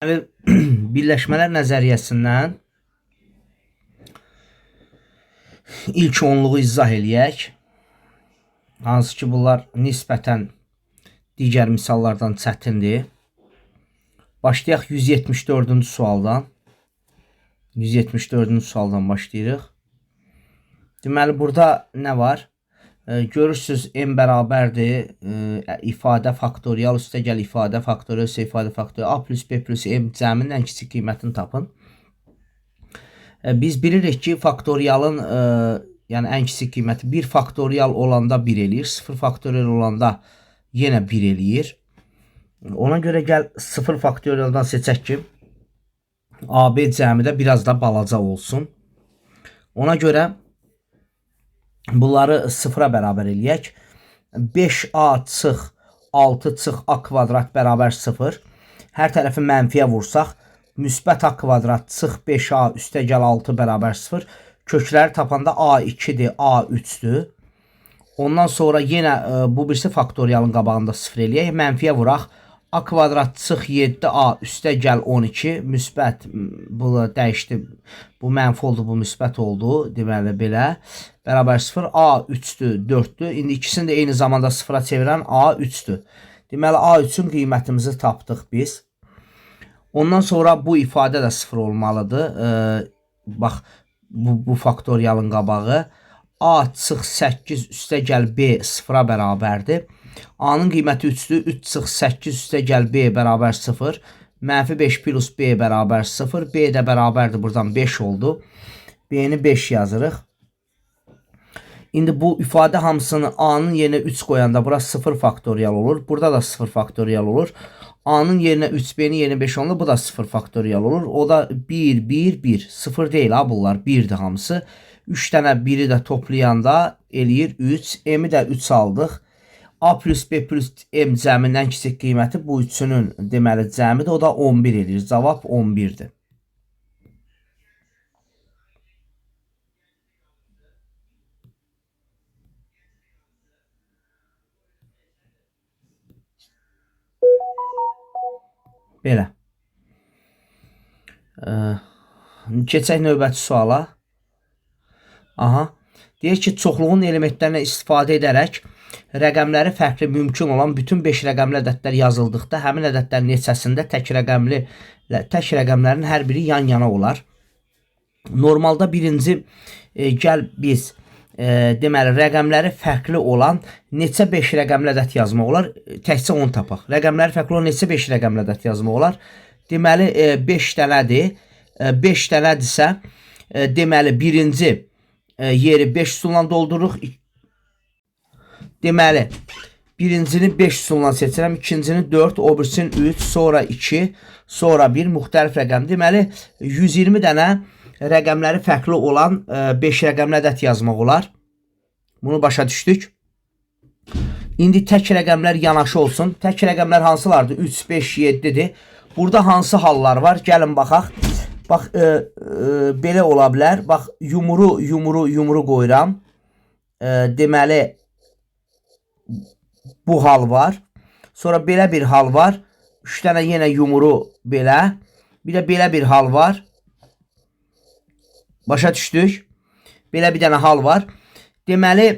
Yani birləşmələr nəzəriyyəsindən ilk onluğu izah eləyək. Hansı ki, bunlar nisbətən digər misallardan çətindir. Başlayaq 174-cü sualdan. 174-cü sualdan başlayırıq. Deməli, burada nə var? Görürsünüz, m bərabərdir ifadə faktorial üstəgəl ifadə faktorial üstə ifadə faktorial a plus b plus m cəminin ən kiçik qiymətini tapın. Biz bilirik ki, faktorialın yəni ən kiçik qiyməti 1 faktorial olanda 1 eləyir, 0 faktorial olanda yenə 1 eləyir. Ona görə gəl 0 faktorialdan seçək ki, AB cəmi də biraz da balaca olsun. Ona görə bunları 0-a bərabər eləyək. 5a çıx 6 çıx a kvadrat bərabər 0. Hər tərəfi mənfiyə vursaq, müsbət a kvadrat çıx 5a üstəgəl 6 bərabər 0. Kökləri tapanda a2-dir, a3-dür. Ondan sonra yenə bu birisi faktorialın qabağında 0 eləyək. Mənfiyə vuraq. A kvadrat çıx 7a üstəgəl 12. Müsbət bu dəyişdi. Bu mənfi oldu, bu müsbət oldu. Deməli belə. Bərabər 0. A3-dür, 4-dür. İndi ikisini də eyni zamanda 0-a çevirən A3-dür. Deməli, A3-ün qiymətimizi tapdıq biz. Ondan sonra bu ifadə də 0 olmalıdır. Bax, bu faktorialın qabağı. A çıx 8 üstəgəl B 0-a bərabərdir. A-nın qiyməti 3-dür. 3 çıx 8 üstəgəl B bərabər 0. Mənfi 5 plus B bərabər 0. B də bərabərdir. Buradan 5 oldu. B-ni 5 yazırıq. İndi bu ifadə hamısını A-nın yerinə 3 qoyanda bura 0 faktorial olur. Burada da 0 faktorial olur. A-nın yerinə 3, B-nin yerinə 5 olanda bu da 0 faktorial olur. O da 1, 1, 1. 0 deyil ha bunlar. 1'dir hamısı. 3 dənə 1'i də toplayanda eləyir 3. M-i də 3 aldıq. A plus B plus M cəminin ən kiçik qiyməti bu üçünün deməli cəmidir. O da 11 eləyir. Cavab 11'dir. Belə. Keçək növbəti suala. Aha. Deyir ki, çoxluğun elementlərinə istifadə edərək rəqəmləri fərqli mümkün olan bütün 5 rəqəmli ədədlər yazıldıqda həmin ədədlərin neçəsində tək rəqəmlərin hər biri yan-yana olar. Normalda birinci gəl biz deməli rəqəmləri fərqli olan neçə 5 rəqəmli ədəd yazmaq olar? Təkcə onu tapaq. Rəqəmləri fərqli olan neçə 5 rəqəmli ədəd yazmaq olar? Deməli 5 dənədir. 5 dənədirsə deməli birinci yeri 5 üsulla doldururuq. Deməli birincini 5 üsulla seçirəm, ikincini 4, o birisini 3, sonra 2, sonra 1 müxtəlif rəqəm. Deməli 120 dənə rəqəmləri fərqli olan 5 rəqəmli ədəd yazmaq olar. Bunu başa düşdük. İndi tək rəqəmlər yanaşı olsun. Tək rəqəmlər hansılardır? 3, 5, 7'dir. Burada hansı hallar var? Gəlin baxaq. Bax, belə ola bilər. Bax, yumru qoyuram. Deməli, bu hal var. Sonra belə bir hal var. 3 dənə yenə yumru belə. Bir də belə bir hal var. Başa düşdük. Belə bir dənə hal var. Deməli,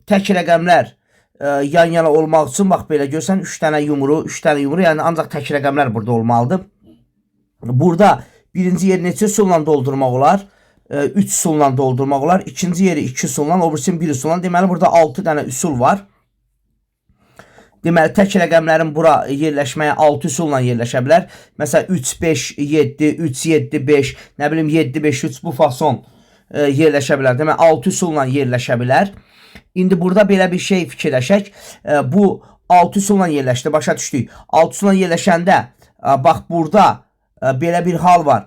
tək rəqəmlər yan-yana olmaq üçün, bax belə görsən, 3 dənə yumru, yəni ancaq tək rəqəmlər burada olmalıdır. Burada birinci yeri neçə üsulla doldurmaq olar? 3 üsulla doldurmaq olar. İkinci yeri 2 üsulla, o birisini 1 üsulla. Deməli, burada 6 dənə üsul var. Deməli, tək rəqəmlərin bura yerləşməyə 6 üsulla yerləşə bilər. Məsələn, 3, 5, 7, 3, 7, 5, nə bilim 7, 5, 3 bu fason yerləşə bilər. Deməli, 6 üsulla yerləşə bilər. İndi burada belə bir şey fikirləşək. Bu 6 üsulla yerləşdi, başa düşdük. 6 üsulla yerləşəndə, bax burada belə bir hal var.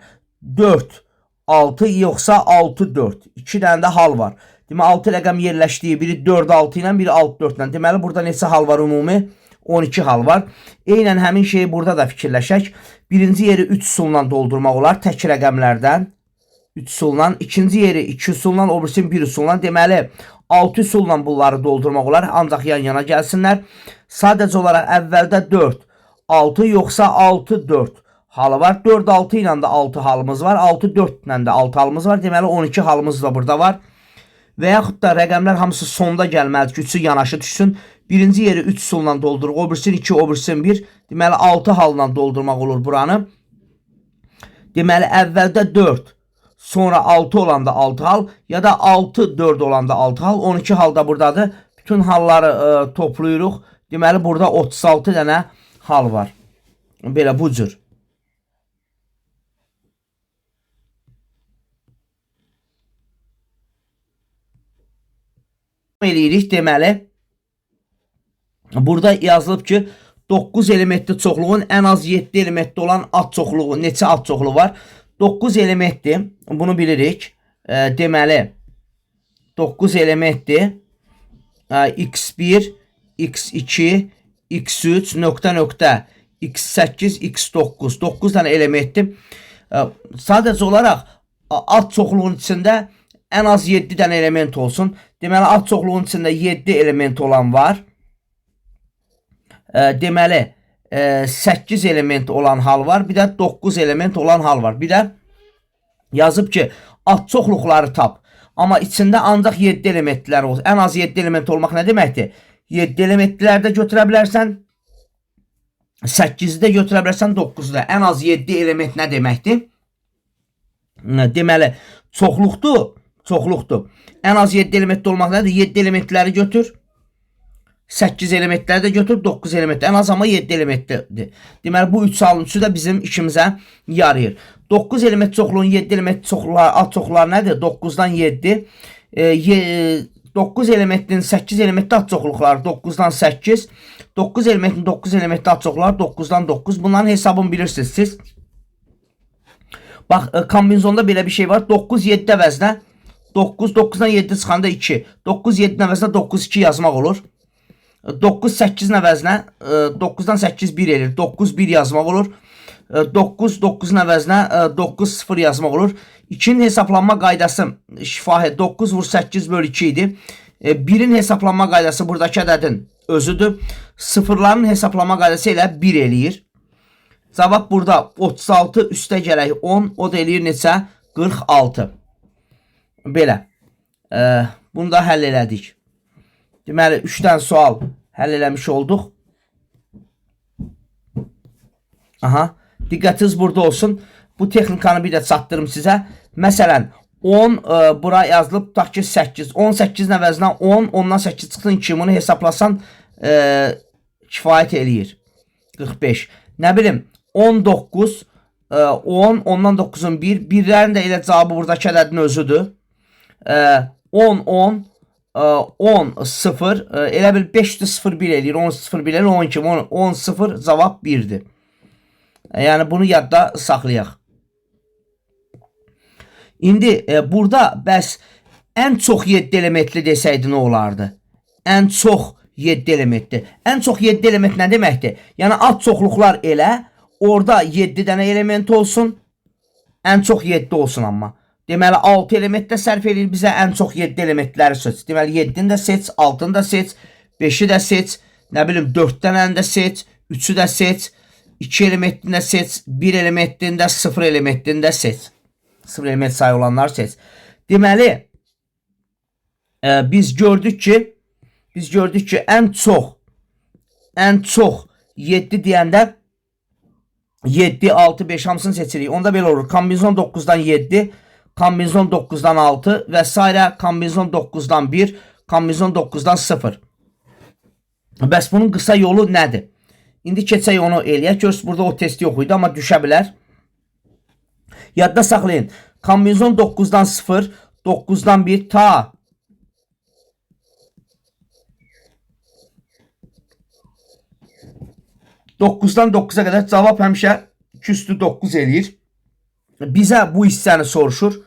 4, 6 yoxsa 6, 4. 2 dənə də hal var. Deməli 6 rəqəm yerləşdiyi, biri 4, 6 ilə, biri 6, 4 ilə. Deməli burada neçə hal var ümumi? 12 hal var. Eynən həmin şeyi burada da fikirləşək. Birinci yeri 3 üsulla doldurmaq olar tək rəqəmlərdən. 3 üsulla. İkinci yeri 2 üsulla, o birisini 1 üsulla. Deməli 6 üsulla bunları doldurmaq olar. Ancaq yan-yana gəlsinlər. Sadəcə olaraq əvvəldə 4, 6 yoxsa 6, 4 halı var. 4 6 ilə də 6 halımız var. 6 4 ilə də 6 halımız var. Deməli 12 halımız da burada var. Və yaxud da rəqəmlər hamısı sonda gəlməlidir ki, 3'ü yanaşı düşsün. Birinci yeri 3 üsulla dolduruq. O birisini 2, o birisini 1. Deməli 6 halla doldurmaq olur buranı. Deməli əvvəldə 4, sonra 6 olanda 6 hal ya da 6 4 olanda 6 hal, 12 halda buradadır. Bütün halları toplayırıq. Deməli burada 36 dənə hal var. Belə bu cür. Eləyirik. Deməli burada yazılıb ki 9 elementli çoxluğun ən az 7 elementli olan ad çoxluğu, neçə ad çoxluğu var? 9 elementli, bunu bilirik. Deməli 9 elementli x1, x2, x3, nöqtə nöqtə, x8, x9. 9 dənə elementli. Sadəcə olaraq ad çoxluğun içində ən az 7 dənə element olsun. Deməli ad çoxluğun içində 7 element olan var. Deməli 8 element olan hal var. Bir də 9 element olan hal var. Bir də yazıb ki ad çoxluqları tap. Amma içində ancaq 7 elementlər olsun. Ən az 7 element olmaq nə deməkdir? 7 elementlər də götürə bilərsən. 8-i də götürə bilərsən, 9-u da. Ən az 7 element nə deməkdir? Deməli çoxluqdur. Çoxluqdur. Ən az 7 elementli olmaq nədir? 7 elementləri götür. 8 elementləri də götür, 9 element. Ən az amma 7 elementlidir. Deməli bu 3 halın 3'ü də bizim işimizə yarayır. 9 element çoxluğun 7 element çoxluqları, ad çoxluqları nədir? 9'dan 7. 9 elementin 8 elementli ad çoxluqları 9'dan 8. 9 elementin 9 elementli ad çoxluqları 9'dan 9. Bunların hesabını bilirsiniz siz. Bax, kombinizonda belə bir şey var. 9 7 əvəzinə 9, 9'dan 7 çıxanda 2. 9 7 əvəzinə 9 2 yazmaq olur. 9 8'in əvəzinə 9'dan 8 1 elir. 9 1 yazmaq olur. 9 9'un əvəzinə 9 0 yazmaq olur. 2'nin hesablanma qaydası şifahi 9 vur 8 bölü 2 idi. 1'in hesablanma qaydası buradakı ədədin özüdür. Sıfırların hesablanma qaydası ilə 1 eləyir. Cavab burada 36 üstə gələk 10, o da eləyir neçə? 46. Belə. Bunu da həll elədik. Deməli 3 dənə sual həll eləmiş olduq. Aha. Diqqətiniz burada olsun. Bu texnikanı bir də çatdırım sizə. Məsələn 10 bura yazılıb tutaq ki 8. 18'in əvəzinə 10, ondan 8 çıxsın 2. Bunu hesaplasan kifayət eləyir. 45. Nə bilim 19 10, ondan 9'un 1. Birlərin də elə cavabı buradakı ədədin özüdür. 10 10 10 0 elə bil 5 0 1 eləyir. 10 0 1 eləyir. 12 10 0 cavab 1'dir. Yəni bunu yadda saxlayaq. İndi burada bəs ən çox 7 elementli desəydi nə olardı? Ən çox 7 elementli. Ən çox 7 element nə deməkdir? Yəni ad çoxluqlar elə orada 7 dənə element olsun. Ən çox 7 olsun amma. Deməli 6 element də sərf edir bizə, ən çox 7 elementləri seç. Deməli 7'ni də seç, 6'ını da seç, 5'i də seç, nə bilim 4 dənəni də seç, 3'ü də seç, 2 elementini də seç, 1 elementini də 0 elementini də seç. 0 element sayı olanları seç. Deməli biz gördük ki ən çox 7 deyəndə 7, 6, 5 hamısını seçirik. Onda belə olur. Kombinizon 9'dan 7, kombinizon 9'dan 6 və s. kombinizon 9'dan 1, kombinizon 9'dan 0. Bəs bunun qısa yolu nədir? İndi keçək onu eləyək. Görürsünüz burada o test yox idi, amma düşə bilər. Yadda saxlayın. Kombinizon 9'dan 0, 9'dan 1 ta 9'dan 9'a qədər cavab həmişə 2 üstü 9 eləyir. Bizə bu hissəni soruşur.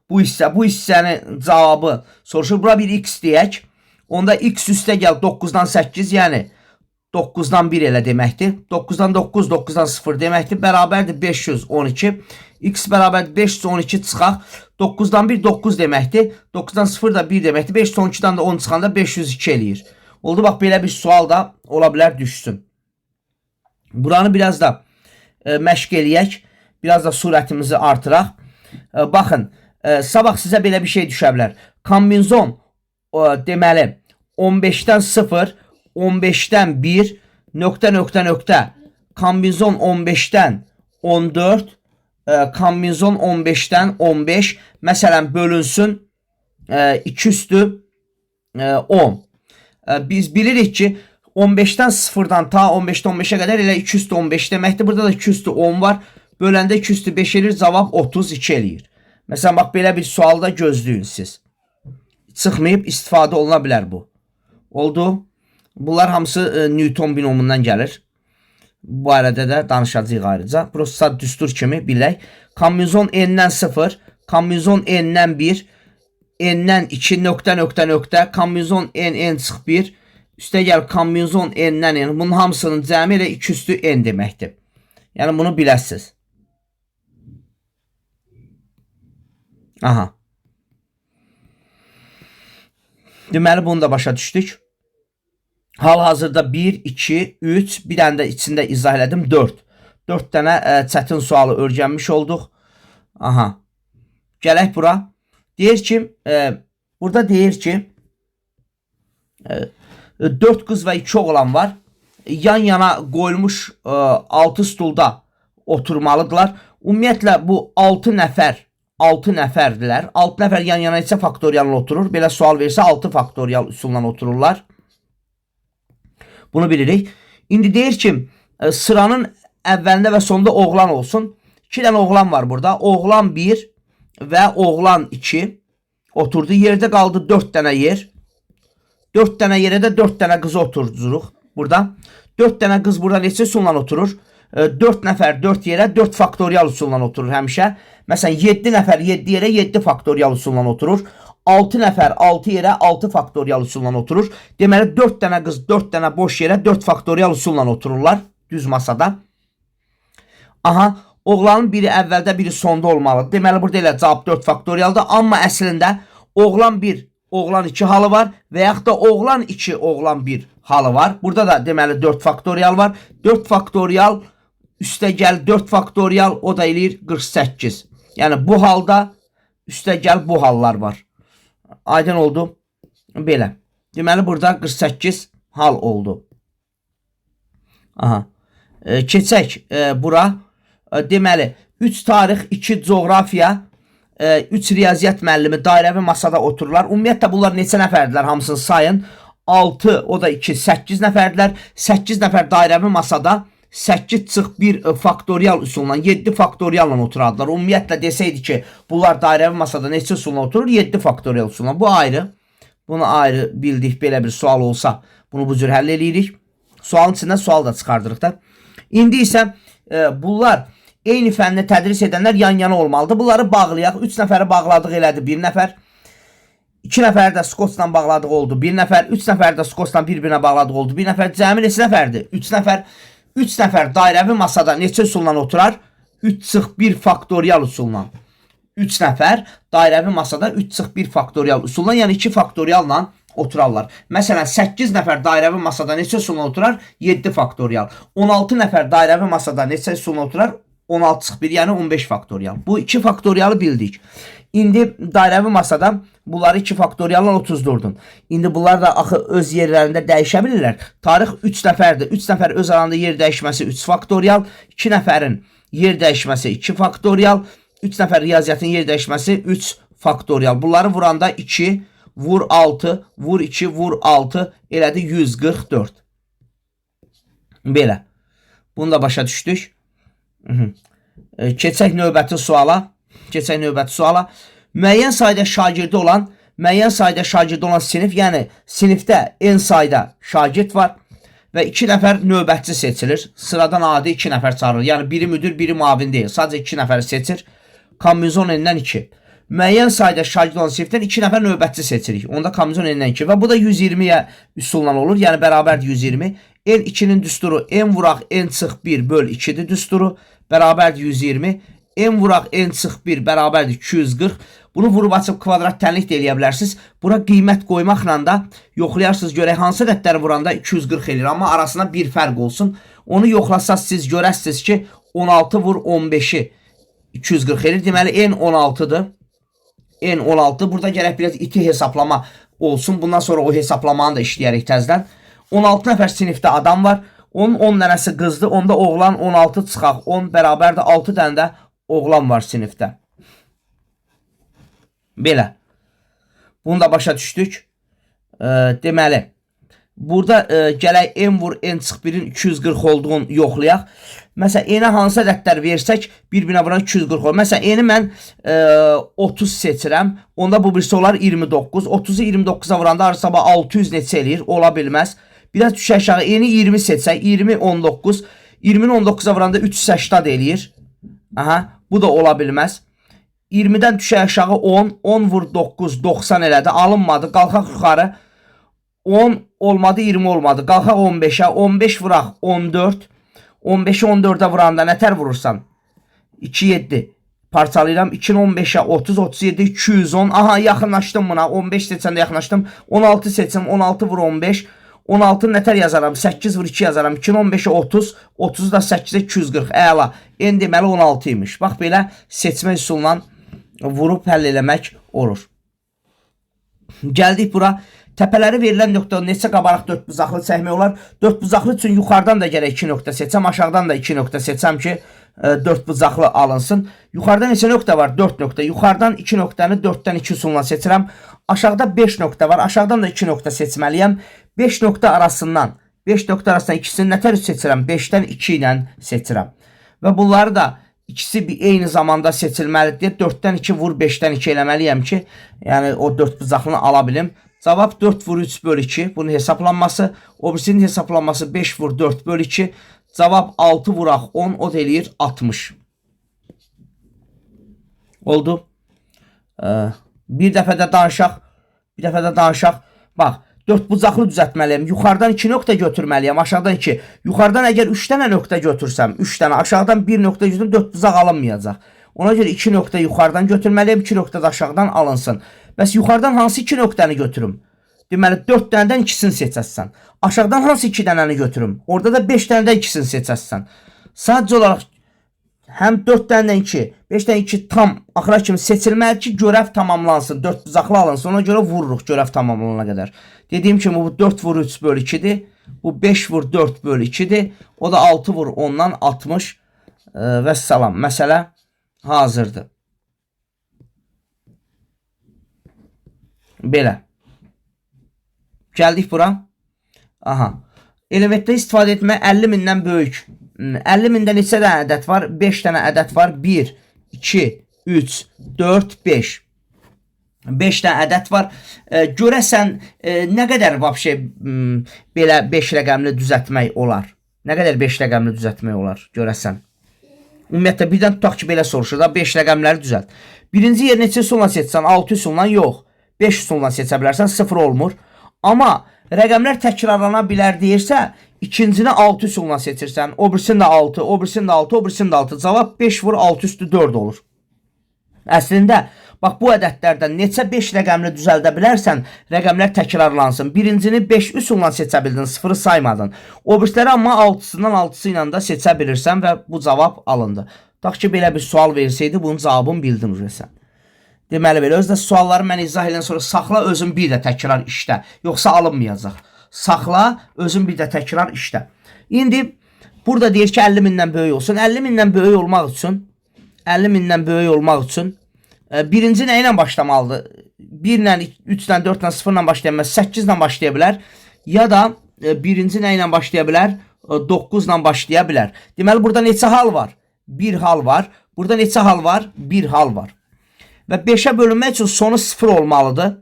Bu hissənin cavabı soruşur. Bura bir x deyək. Onda x üstə gəl 9'dan 8, yəni 9'dan 1 elə deməkdir. 9'dan 9, 9'dan 0 deməkdir. Bərabərdir 512. X bərabərdir 512 çıxaq. 9'dan 1 9 deməkdir. 9'dan 0 da 1 deməkdir. 512'dan da 10 çıxanda 502 eləyir. Oldu, bax belə bir sual da ola bilər düşsün. Buranı biraz da məşq eləyək. Biraz da sürətimizi artıraq. Baxın, sabah sizə belə bir şey düşə bilər. Kombinzon deməli 15-dən 0, 15-dən 1, nöqtə, kombinzon 15-dən 14, kombinzon 15-dən 15, məsələn bölünsün 2 üstü 10. Biz bilirik ki 15-dən 0-dan ta 15-dən 15-ə qədər elə 2 üstü 15 deməkdir. Burada da 2 üstü 10 var. Böləndə 2 üstü 5 eləyir, cavab 32 eləyir. Məsələn, bax, belə bir sualda gözləyin siz. Çıxmayıb, istifadə oluna bilər bu. Oldu. Bunlar hamısı Newton binomundan gəlir. Bu barədə də danışacağıq ayrıca. Burası düstur kimi bilək. Kombinzon n-dən 0, kombinzon n-dən 1, n-dən 2, nöqtə, kombinzon n çıx 1, üstə gəl kombinzon n-dən n. Bunun hamısının cəmi ilə 2 üstü n deməkdir. Yəni bunu biləsiniz. Aha. Deməli bunu da başa düşdük. Hal-hazırda 1, 2, 3, bir dənə də içində izah elədim 4. 4 dənə çətin sualı öyrənmiş olduq. Aha. Gələk bura. Deyir ki, burada deyir ki 4 qız və 2 oğlan var. Yan-yana qoyulmuş 6 stulda oturmalıdırlar. Ümumiyyətlə bu 6 nəfərdirlər. 6 nəfər yan-yana isə faktorialla oturur. Belə sual versə 6 faktorial üsulla otururlar. Bunu bilirik. İndi deyir ki, sıranın əvvəlində və sonunda oğlan olsun. 2 dənə oğlan var burada. Oğlan 1 və oğlan 2 oturdu. Yerdə qaldı 4 dənə yer. 4 dənə yerə də 4 dənə qızı oturduruq burada. 4 dənə qız burada neçə üsulla oturur? 4 nəfər 4 yerə 4 faktorial üsulla oturur həmişə. Məsələn 7 nəfər 7 yerə 7 faktorial üsulla oturur. 6 nəfər 6 yerə 6 faktorial üsulla oturur. Deməli 4 dənə qız 4 dənə boş yerə 4 faktorial üsulla otururlar düz masada. Aha, oğlanın biri əvvəldə, biri sonda olmalıdır. Deməli burada elə cavab 4 faktorialdır. Amma əslində oğlan 1, oğlan 2 halı var və yaxud da oğlan 2, oğlan 1 halı var. Burada da deməli 4 faktorial var. 4 faktorial üstə gəl 4 faktorial, o da eləyir 48. Yəni bu halda üstə gəl bu hallar var. Aydın oldu. Belə. Deməli burada 48 hal oldu. Aha. Keçək bura. Deməli 3 tarix, 2 coğrafiya, 3 riyaziyyat müəllimi dairəvi masada otururlar. Ümumiyyətlə bunlar neçə nəfərdirlər? Hamısını sayın. 6, o da 2, 8 nəfərdirlər. 8 nəfər dairəvi masada 8 çıx 1 faktorial üsulla 7 faktorialla oturardılar. Ümumiyyətlə desəydi ki, bunlar dairəvi masada neçə üsulla oturur? 7 faktorial üsulla. Bu ayrı. Bunu ayrı bildik. Belə bir sual olsa bunu bu cür həll edirik. Sualın içindən sual da çıxardırıq da. İndi isə bunlar eyni fənni tədris edənlər yan-yana olmalıdır. Bunları bağlayaq. 3 nəfəri bağladıq elədi 1 nəfər. 2 nəfər də skotsla bağladıq oldu 1 nəfər. 3 nəfər də skotsla bir-birinə bağladıq oldu 1 nəfər. Cəmi neçə nəfərdir? 3 nəfər. 3 nəfər dairəvi masada neçə üsulla oturar? 3 çıx 1 faktorial üsulla. 3 nəfər dairəvi masada 3 çıx 1 faktorial üsulla, yəni 2 faktorialla oturarlar. Məsələn 8 nəfər dairəvi masada neçə üsulla oturar? 7 faktorial. 16 nəfər dairəvi masada neçə üsulla oturar? 16 çıx 1, yəni 15 faktorial. Bu 2 faktorialı bildik. İndi dairəvi masada bunları 2 faktorialla 34'dün. İndi bunlar da axı öz yerlərində dəyişə bilirlər. Tarix 3 nəfərdir. 3 nəfər öz arasında yer dəyişməsi 3 faktorial. 2 nəfərin yer dəyişməsi 2 faktorial. 3 nəfər riyaziyyatın yer dəyişməsi 3 faktorial. Bunları vuranda 2, vur 6, vur 2, vur 6 elədi 144. Belə. Bunu da başa düşdük. Keçək növbəti suala. Müəyyən sayda şagirdi olan sinif, yəni sinifdə n sayda şagird var və 2 nəfər növbətçi seçilir. Sıradan adi 2 nəfər çağırılır. Yəni biri müdür, biri mavin deyil. Sadəcə 2 nəfəri seçir. Kombinzon n-dən 2. Müəyyən sayda şagird olan sinifdən 2 nəfər növbətçi seçirik. Onda kombinzon n-dən 2 və bu da 120-yə üsulla olur. Yəni bərabərdir 120. n2-nin düsturu n vuraq n çıx 1 böl 2-dir düsturu. Bərabərdir 120. n vuraq n çıx 1 bərabərdir 240. Bunu vurub açıb kvadrat tənlik də eləyə bilərsiniz. Bura qiymət qoymaqla da yoxlayarsınız. Görək hansı ədədləri vuranda 240 eləyir. Amma arasında bir fərq olsun. Onu yoxlasaz siz görərsiniz ki 16 vur 15'i 240 edir. Deməli n 16'dır. N 16. Burada gərək biraz iti hesablama olsun. Bundan sonra o hesaplamanı da işləyərik təzdən. 16 nəfər sinifdə adam var. Onun 10 dənəsi qızdır. Onda oğlan 16 çıxaq. 10 bərabərdir 6 dənə də oğlan var sinifdə. Belə. Bunu da başa düşdük. Deməli. Burada gələk n vur n çıx 1'in 240 olduğunu yoxlayaq. Məsələn, n-ə hansı ədədlər versək, bir-birinə vuran 240 olur. Məsələn, n-i mən 30 seçirəm. Onda bu birisi olar 29. 30'u 29'a vuranda arasaba 600 neçə eləyir? Ola bilməz. Biraz düşə aşağı. N-i 20 seçsək, 20, 19. 20'ni 19'a vuranda 380 eləyir. Aha, bu da ola bilməz. 20'dən düşə aşağı 10. 10 vur 9, 90 elədi. Alınmadı. Qalxaq yuxarı. 10 olmadı, 20 olmadı. Qalxaq 15'ə. 15 vuraq 14. 15'i 14'ə vuranda nətər vurursan? 2, 7. Parçalayıram. 2'ni 15'ə 30, 37, 210. Aha, yaxınlaşdım buna. 15 seçəndə yaxınlaşdım. 16 seçim. 16 vur 15. 16 nətər yazaram? 8 vur 2 yazaram. 2'ni 15'ə 30. 30 da 8'ə 240. Əla. En deməli 16 imiş. Bax, belə seçmə üsulundan vurub həll eləmək olur. Gəldik bura. Təpələri verilən nöqtə neçə qabaraq 4 bucaqlı çəkmək olar? 4 bucaqlı üçün yuxarıdan da gərək 2 nöqtə seçəm, aşağıdan da 2 nöqtə seçəm ki 4 bucaqlı alınsın. Yuxarıda neçə nöqtə var? 4 nöqtə. Yuxarıdan 2 nöqtəni 4'dən 2 üsulla seçirəm. Aşağıda 5 nöqtə var. Aşağıdan da 2 nöqtə seçməliyəm. 5 nöqtə arasından ikisini nətər seçirəm? 5'dən 2 ilə seçirəm. Və bunları da ikisi eyni zamanda seçilməlidir. 4'dən 2 vur 5'dən 2 eləməliyəm ki, yəni o 4 bucaqlını ala bilim. Cavab 4 vur 3 bölü 2. Bunun hesaplanması. O birisinin hesaplanması 5 vur 4 bölü 2. Cavab 6 vuraq 10. O da eləyir 60. Oldu. Bir dəfə də danışaq. Bax. 4 bucaqlı düzəltməliyəm. Yuxarıdan 2 nöqtə götürməliyəm. Aşağıdan 2. Yuxarıdan əgər 3 dənə nöqtə götürsəm, 3 dənə, aşağıdan 1 nöqtə götürsəm 4 bucaq alınmayacaq. Ona görə 2 nöqtə yuxarıdan götürməliyəm, 2 nöqtə də aşağıdan alınsın. Bəs yuxarıdan hansı 2 nöqtəni götürüm? Deməli 4 dənədən 2'sini seçəsən. Aşağıdan hansı 2 dənəni götürüm? Orada da 5 dənədən 2'sini seçəsən. Sadəcə olaraq həm 4 dənədən 2, 5 dənədən 2 tam axıra kimi seçilməli ki, görəv tamamlansın. 4 bucaqlı alınsın. Ona görə vururuq görəv tamamlanana qədər. Dediyim kimi bu 4 vur 3 bölü 2'dir. Bu 5 vur 4 bölü 2'dir. O da 6 vur 10'dan 60 və salam. Məsələ hazırdır. Belə. Gəldik bura. Aha. Elementdə istifadə etmək 50 mindən böyük. 50 mində neçə dənə ədəd var? 5 dənə ədəd var. 1, 2, 3, 4, 5. 5 dənə ədəd var. Görəsən nə qədər vəbşə belə 5 rəqəmli düzəltmək olar? Nə qədər 5 rəqəmli düzəltmək olar? Görəsən. Ümumiyyətlə birdən tutaq ki, belə soruşur da 5 rəqəmləri düzəlt. Birinci yer neçə üsulla seçsən? 6 üsulla yox. 5 üsulla seçə bilərsən, 0 olmur. Amma rəqəmlər təkrarlana bilər deyirsə, ikincini 6 üsulla seçirsən, o birisini də 6, o birisini də 6, o birisini də 6. Cavab 5 vur 6 üstü 4 olur. Əslində, bax bu ədədlərdən neçə 5 rəqəmli düzəldə bilərsən, rəqəmlər təkrarlansın. Birincini 5 üsulla seçə bildin, 0'ı saymadın. O birisləri amma 6'sından 6'sı ilə də seçə bilirsən və bu cavab alındı. Tutaq ki, belə bir sual versəydi, bunun cavabını bildin ürəsən. Deməli belə, özdə sualları mən izah edən sonra saxla, özün bir də təkrar işlə. Yoxsa alınmayacaq. Saxla, özün bir də təkrar işlə. İndi burada deyir ki, 50 mindən böyük olsun. 50 mindən böyük olmaq üçün birinci nə ilə başlamalıdır? 1 ilə, 3 ilə, 4 ilə, 0 ilə başlaya bilər, 8 ilə başlaya bilər. Ya da birinci nə ilə başlaya bilər? 9 ilə başlaya bilər. Deməli, burada neçə hal var? Bir hal var. Burada neçə hal var? Bir hal var. Və 5'ə bölünmək üçün sonu 0 olmalıdır.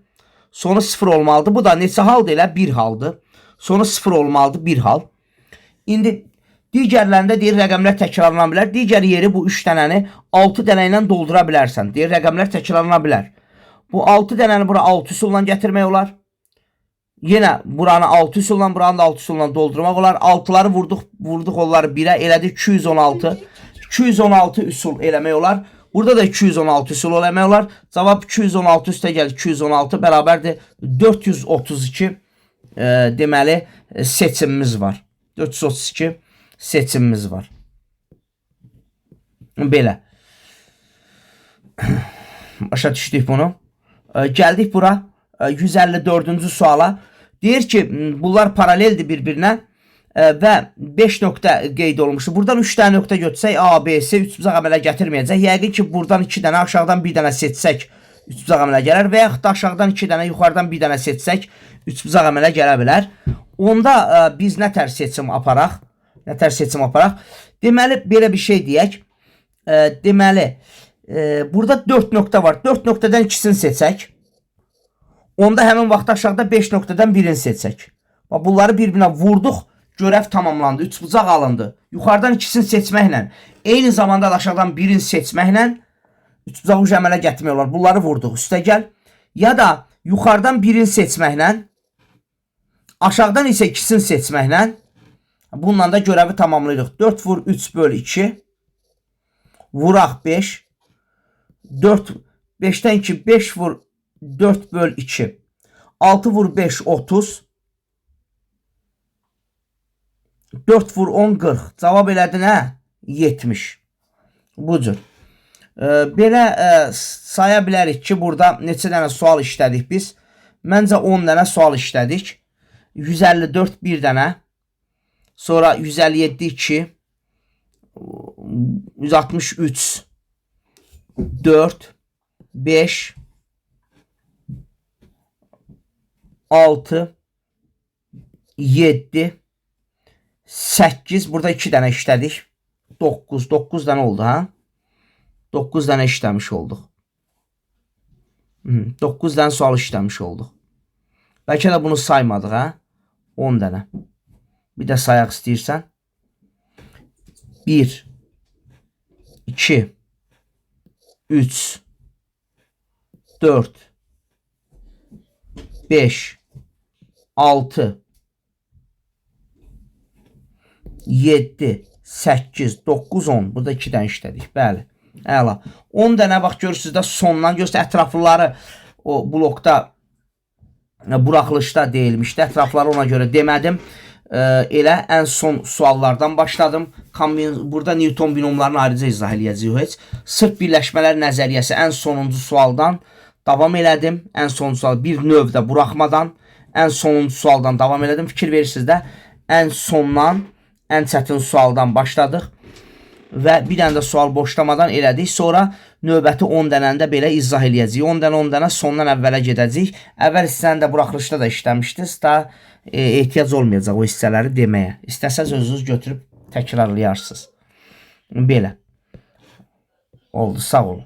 Sonu 0 olmalıdır. Bu da neçə haldır elə? Bir haldır. Sonu 0 olmalıdır. Bir hal. İndi digərlərində deyir rəqəmlər təkrarlana bilər. Digər yeri bu 3 dənəni 6 dənə ilə doldura bilərsən. Deyir rəqəmlər təkrarlana bilər. Bu 6 dənəni bura 6 üsulla gətirmək olar. Yenə buranı 6 üsulla, buranı da 6 üsulla doldurmaq olar. 6'ları vurduq onları 1'ə. Elədi 216. 216 üsul eləmək olar. Burada da 216 üsul eləmək olar. Cavab 216 üstə gəlir 216 bərabərdir 432 deməli seçimimiz var. 432 seçimimiz var. Belə. Başa düşdük bunu. Gəldik bura 154-cü suala. Deyir ki, bunlar paraleldir bir-birinə və 5 nöqtə qeyd olmuşdur. Buradan 3 dənə nöqtə götürsək A, B, C üçbucaq əmələ gətirməyəcək. Yəqin ki, buradan 2 dənə, aşağıdan 1 dənə seçsək üçbucaq əmələ gələr və yaxud da aşağıdan 2 dənə, yuxarıdan 1 dənə seçsək üçbucaq əmələ gələ bilər. Onda biz nə tər seçim aparaq? Deməli, belə bir şey deyək. Deməli, burada 4 nöqtə var. 4 nöqtədən ikisini seçək. Onda həmin vaxt aşağıda 5 nöqtədən birini seçək. Bunları bir-birinə vurduq. Görev tamamlandı. Üçbucaq alındı. Yuxarıdan ikisini seçməklə, eyni zamanda aşağıdan birini seçməklə üçbucağı əmələ gətirmək olar. Bunları vurduq. Üstə gəl. Ya da yuxarıdan birini seçməklə, aşağıdan isə ikisini seçməklə bununla da görevi tamamlayırıq. 4 vur 3 böl 2. Vuraq 5. 5'dən 2 5 vur 4 böl 2. 6 vur 5 30. 4 vur 10 40. Cavab elədi nə? 70. Bu cür. Belə saya bilərik ki, burada neçə dənə sual işlədik biz? Məncə 10 dənə sual işlədik. 154 bir dənə. Sonra 157 2. 163 4 5 6 7 8. Burada 2 dənə işlədik. 9 dənə oldu, ha? 9 dənə işləmiş olduq. 9 dənə sual işləmiş olduq. Bəlkə də bunu saymadıq, ha? 10 dənə. Bir də sayaq istəyirsən. 1 2 3 4 5 6 7 8 9 10. Burada 2 dənə işlədik. Bəli. Əla. 10 dənə bax görürsüz də sondan görürsüz ətraflıları o blokda buraxılışda deyilmişdi. Ətrafları ona görə demədim. Elə ən son suallardan başladım. Burada Newton binomlarını ayrıca izah edəcəyik. Sırf birləşmələr nəzəriyyəsi ən sonuncu sualdan davam elədim. Ən sonuncu sual bir növdə buraxmadan ən sonuncu sualdan davam elədim. Fikir verirsiniz də ən sondan ən çətin sualdan başladıq və bir dənə də sual boşlamadan elədik. Sonra növbəti 10 dənəni də belə izah eləyəcəyik. 10 dənə sondan əvvələ gedəcəyik. Əvvəl hissəni də buraxılışda da işləmişdiniz. Da ehtiyac olmayacaq o hissələri deməyə. İstəsəz özünüz götürüb təkrarlayarsınız. Belə. Oldu. Sağ olun.